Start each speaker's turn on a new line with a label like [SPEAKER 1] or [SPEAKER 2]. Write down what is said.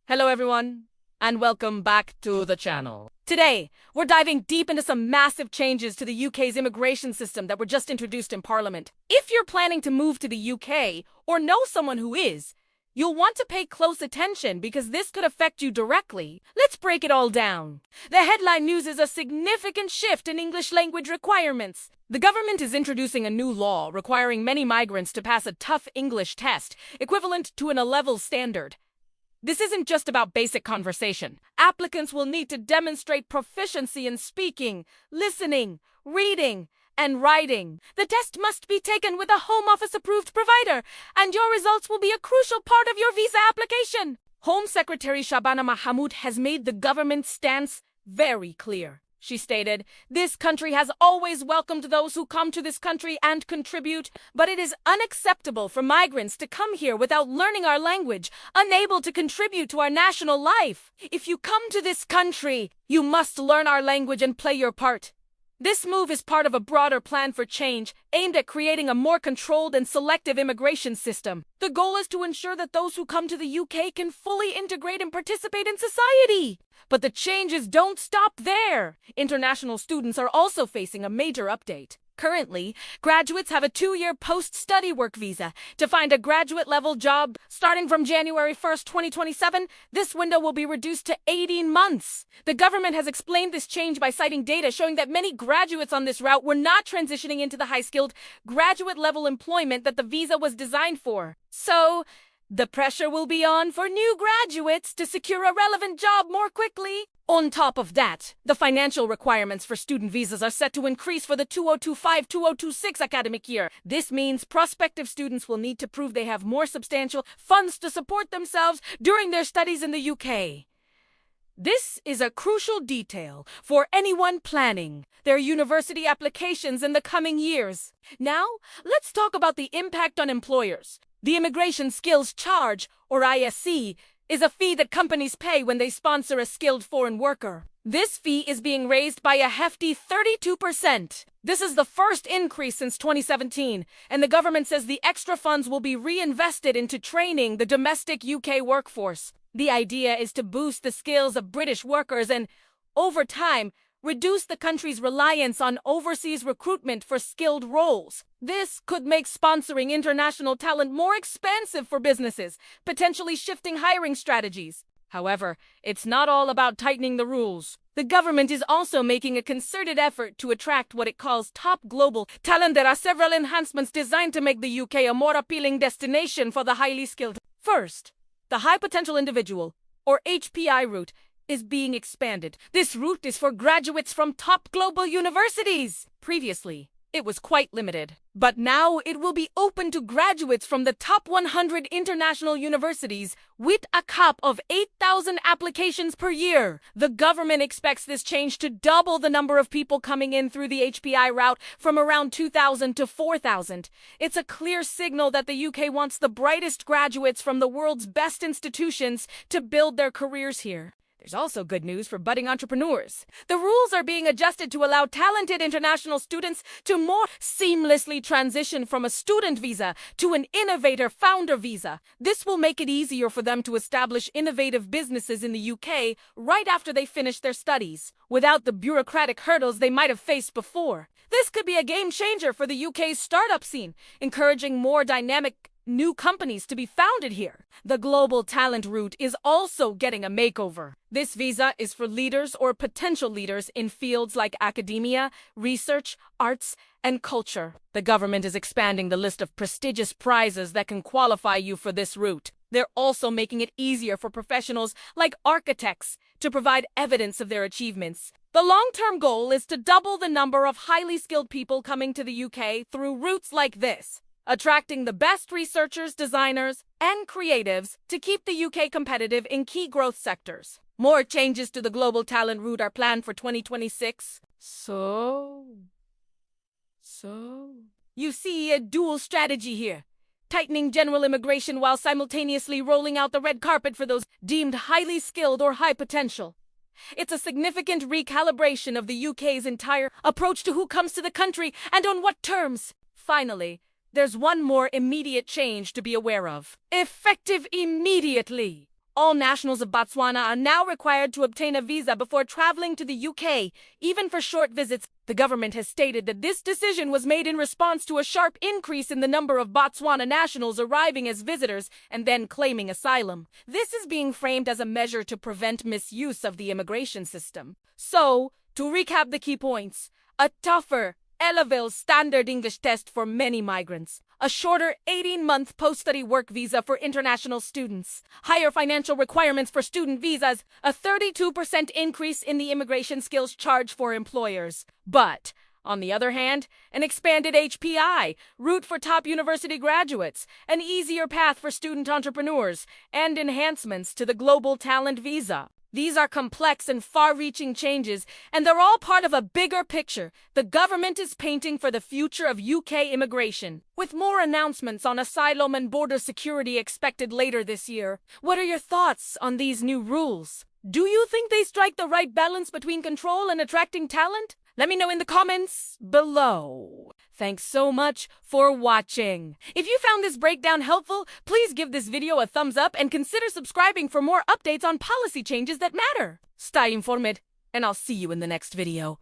[SPEAKER 1] Hello everyone, and welcome back to the channel. Today, we're diving deep into some massive changes to the UK's immigration system that were just introduced in Parliament. If you're planning to move to the UK, or know someone who is, you'll want to pay close attention because this could affect you directly. Let's break it all down. The headline news is a significant shift in English language requirements. The government is introducing a new law requiring many migrants to pass a tough English test, equivalent to an A-level standard. This isn't just about basic conversation. Applicants will need to demonstrate proficiency in speaking, listening, reading, and writing. The test must be taken with a Home Office-approved provider, and your results will be a crucial part of your visa application. Home Secretary Shabana Mahmood has made the government's stance very clear. She stated, "This country has always welcomed those who come to this country and contribute, but it is unacceptable for migrants to come here without learning our language, unable to contribute to our national life. If you come to this country, you must learn our language and play your part." This move is part of a broader plan for change aimed at creating a more controlled and selective immigration system. The goal is to ensure that those who come to the UK can fully integrate and participate in society. But the changes don't stop there. International students are also facing a major update. Currently, graduates have a 2-year post-study work visa to find a graduate-level job. Starting from January 1st, 2027, this window will be reduced to 18 months. The government has explained this change by citing data showing that many graduates on this route were not transitioning into the high-skilled, graduate-level employment that the visa was designed for. So, the pressure will be on for new graduates to secure a relevant job more quickly. On top of that, the financial requirements for student visas are set to increase for the 2025-2026 academic year. This means prospective students will need to prove they have more substantial funds to support themselves during their studies in the UK. This is a crucial detail for anyone planning their university applications in the coming years. Now, let's talk about the impact on employers. The Immigration Skills Charge, or ISC, is a fee that companies pay when they sponsor a skilled foreign worker. This fee is being raised by a hefty 32%. This is the first increase since 2017, and the government says the extra funds will be reinvested into training the domestic UK workforce. The idea is to boost the skills of British workers and, over time, reduce the country's reliance on overseas recruitment for skilled roles. This could make sponsoring international talent more expensive for businesses, potentially shifting hiring strategies. However, it's not all about tightening the rules. The government is also making a concerted effort to attract what it calls top global talent. There are several enhancements designed to make the UK a more appealing destination for the highly skilled. First, the High Potential Individual, or HPI route, is being expanded. This route is for graduates from top global universities. Previously, it was quite limited, but now it will be open to graduates from the top 100 international universities with a cap of 8,000 applications per year. The government expects this change to double the number of people coming in through the HPI route from around 2,000 to 4,000. It's a clear signal that the UK wants the brightest graduates from the world's best institutions to build their careers here. There's also good news for budding entrepreneurs. The rules are being adjusted to allow talented international students to more seamlessly transition from a student visa to an innovator founder visa. This will make it easier for them to establish innovative businesses in the UK right after they finish their studies, without the bureaucratic hurdles they might have faced before. This could be a game changer for the UK's startup scene, encouraging more dynamic new companies to be founded here. The global talent route is also getting a makeover. This visa is for leaders or potential leaders in fields like academia, research, arts, and culture. The government is expanding the list of prestigious prizes that can qualify you for this route. They're also making it easier for professionals like architects to provide evidence of their achievements. The long-term goal is to double the number of highly skilled people coming to the UK through routes like this, attracting the best researchers, designers, and creatives to keep the UK competitive in key growth sectors. More changes to the global talent route are planned for 2026. So, you see a dual strategy here, tightening general immigration while simultaneously rolling out the red carpet for those deemed highly skilled or high potential. It's a significant recalibration of the UK's entire approach to who comes to the country and on what terms. Finally, there's one more immediate change to be aware of. Effective immediately. All nationals of Botswana are now required to obtain a visa before traveling to the UK, even for short visits. The government has stated that this decision was made in response to a sharp increase in the number of Botswana nationals arriving as visitors and then claiming asylum. This is being framed as a measure to prevent misuse of the immigration system. So, to recap the key points, a tougher A-level standard English test for many migrants, a shorter 18-month post-study work visa for international students, higher financial requirements for student visas, a 32% increase in the immigration skills charge for employers. But, on the other hand, an expanded HPI, route for top university graduates, an easier path for student entrepreneurs, and enhancements to the global talent visa. These are complex and far-reaching changes, and they're all part of a bigger picture the government is painting for the future of UK immigration. With more announcements on asylum and border security expected later this year, what are your thoughts on these new rules? Do you think they strike the right balance between control and attracting talent? Let me know in the comments below. Thanks so much for watching. If you found this breakdown helpful, please give this video a thumbs up and consider subscribing for more updates on policy changes that matter. Stay informed, and I'll see you in the next video.